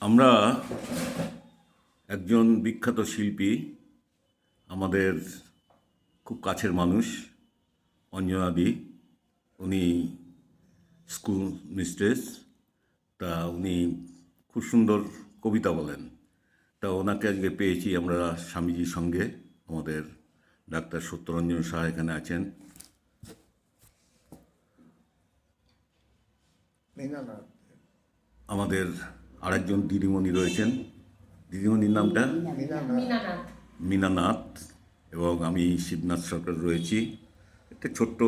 আমরা একজন বিখ্যাত শিল্পী, আমাদের খুব কাছের মানুষ অঞ্জনাদি। উনি স্কুল মিস্ট্রেস। তা উনি খুব সুন্দর কবিতা বলেন। তা ওনাকে আজকে পেয়েছি আমরা স্বামীজির সঙ্গে। আমাদের ডাক্তার সত্যরঞ্জন সাহা এখানে আছেন। আমাদের আরেকজন দিদিমণি রয়েছেন। দিদিমণির নামটা মীনানাথ। এবং আমি শিবনাথ সরকার রয়েছি। একটা ছোট্ট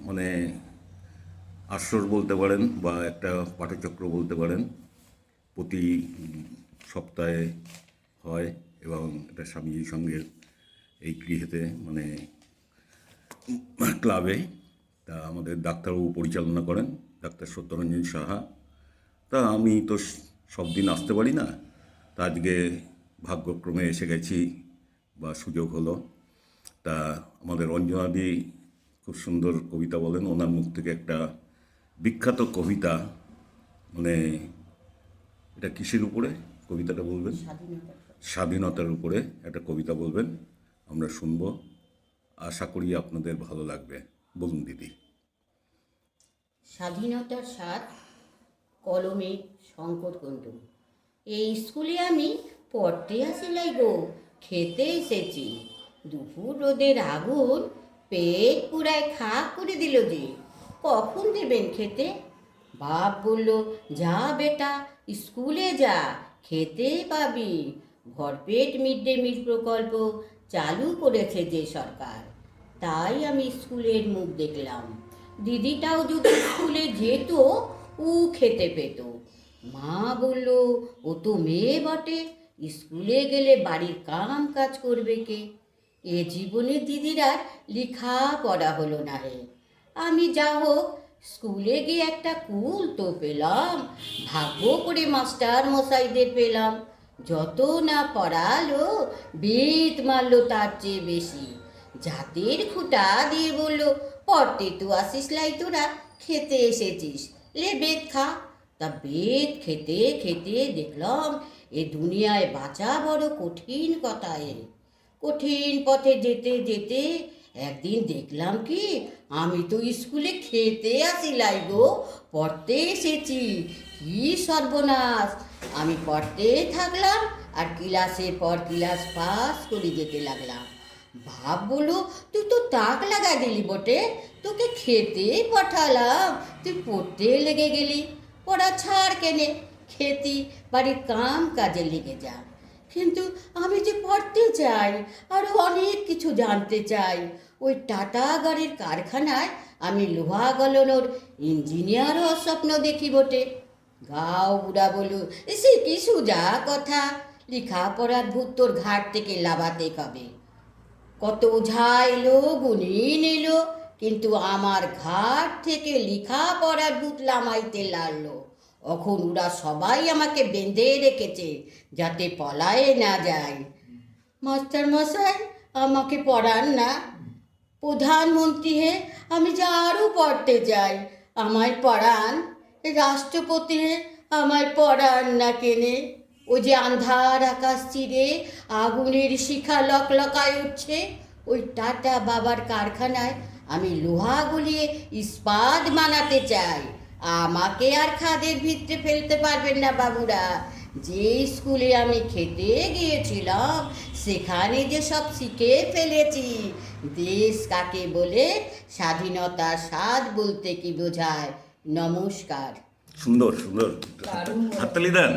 মানে আসর বলতে পারেন বা একটা পাঠচক্র বলতে পারেন, প্রতি সপ্তাহে হয় এবং এটা স্বামীজির সঙ্গে এই গৃহেতে মানে ক্লাবে। তা আমাদের ডাক্তারবাবু পরিচালনা করেন, ডাক্তার সত্যরঞ্জন সাহা। তা আমি তো সব দিন আসতে পারি না, তা আজকে ভাগ্যক্রমে এসে গেছি বা সুযোগ হলো। তা আমাদের অঞ্জনাদি খুব সুন্দর কবিতা বলেন। ওনার মুখ থেকে একটা বিখ্যাত কবিতা, মানে এটা কিসের উপরে কবিতাটা বলবেন? স্বাধীনতার উপরে একটা কবিতা বলবেন, আমরা শুনব। আশা করি আপনাদের ভালো লাগবে। বলুন দিদি। স্বাধীনতার স্বাদ কলমে শঙ্কর কুণ্ডু। এই স্কুলে আমি পড়তে আসিলাই গো, খেতে এসেছি। দুপুর রোদের আগুন পেট পুরায় খা করে দিল যে, কখন দেবেন খেতে? বাপ বলল, যা বেটা স্কুলে যা, খেতে পাবি। ভরপেট মিড ডে মিল প্রকল্প চালু করেছে যে সরকার, তাই আমি স্কুলের মুখ দেখলাম। দিদিটাও যদি স্কুলে যেত, ও খেতে পেত। মা বলল, ও তো মেয়ে বটে, স্কুলে গেলে বাড়ির কাম কাজ করবে কে? এ জীবনে দিদির আর লেখা পড়া হলো না রে। আমি যা হোক স্কুলে গিয়ে একটা কুল তো পেলাম, ভাগ্য করে মাস্টার মশাইদের পেলাম। যত না পড়ালো, বেত মারলো তার চেয়ে বেশি। জাতের খুঁটা দিয়ে বলল, পড়তে তো আসিস লাই তোরা, খেতে এসেছিস, লে বেত খা। তা বেত খেতে খেতে দেখলাম এ দুনিয়ায় বাঁচা বড় কঠিন কথা। কঠিন পথে যেতে যেতে একদিন দেখলাম কি, আমি তো স্কুলে খেতে আসিলাই গো, পড়তে এসেছি। কি সর্বনাশ! আমি পড়তে থাকলাম আর ক্লাসের পর ক্লাস পাস করে যেতে লাগলাম। ভাব বলো, তুই তো তাক লাগা দিলি বটে, তোকে খেতে পাঠালাম, তুই পড়তে লেগে গেলি। পড়া ছাড় কেনে, খেতি বাড়ির কাম কাজে লেগে যা। কিন্তু আমি যে পড়তে চাই, আরও অনেক কিছু জানতে চাই। ওই টাটা গাড়ির কারখানায় আমি লোহা গলানোর ইঞ্জিনিয়ার হওয়ার স্বপ্ন দেখি বটে। গাও বুড়া বলু, সে কি সুজা কথা, লেখাপড়ার ভূত তোর ঘাট থেকে লাভাতে কবে? কত ওঝা এলো, গুণিন এলো, কিন্তু আমার ঘাট থেকে লেখাপড়ার ভূত লামাইতে লাগলো। এখন ওরা সবাই আমাকে বেঁধে রেখেছে যাতে পলায়ে না যায়। মাস্টার মশাই, আমাকে পড়ান না। প্রধানমন্ত্রী হে, আমি যে আরও পড়তে চাই, আমায় পড়ান। রাষ্ট্রপতি হে, আমায় পড়ান না কেনে? ওই যে আন্ধার আকাশ চিরে আগুনের শিখা লকলকায় উঠছে, ওই টাটা বাবার কারখানায় আমি লোহা গলিয়ে ইস্পাত বানাতে চাই। আমাকে আর খাদের ভিতরে ফেলতে পারবেন না বাবুরা। যে স্কুলে আমি খেতে গিয়েছিলাম, সেখানে যে সব শিখে ফেলেছি। দেশ কাকে বলে, স্বাধীনতার স্বাদ বলতে কি বোঝায়। নমস্কার। সুন্দর সুন্দর, হাততালি দেন।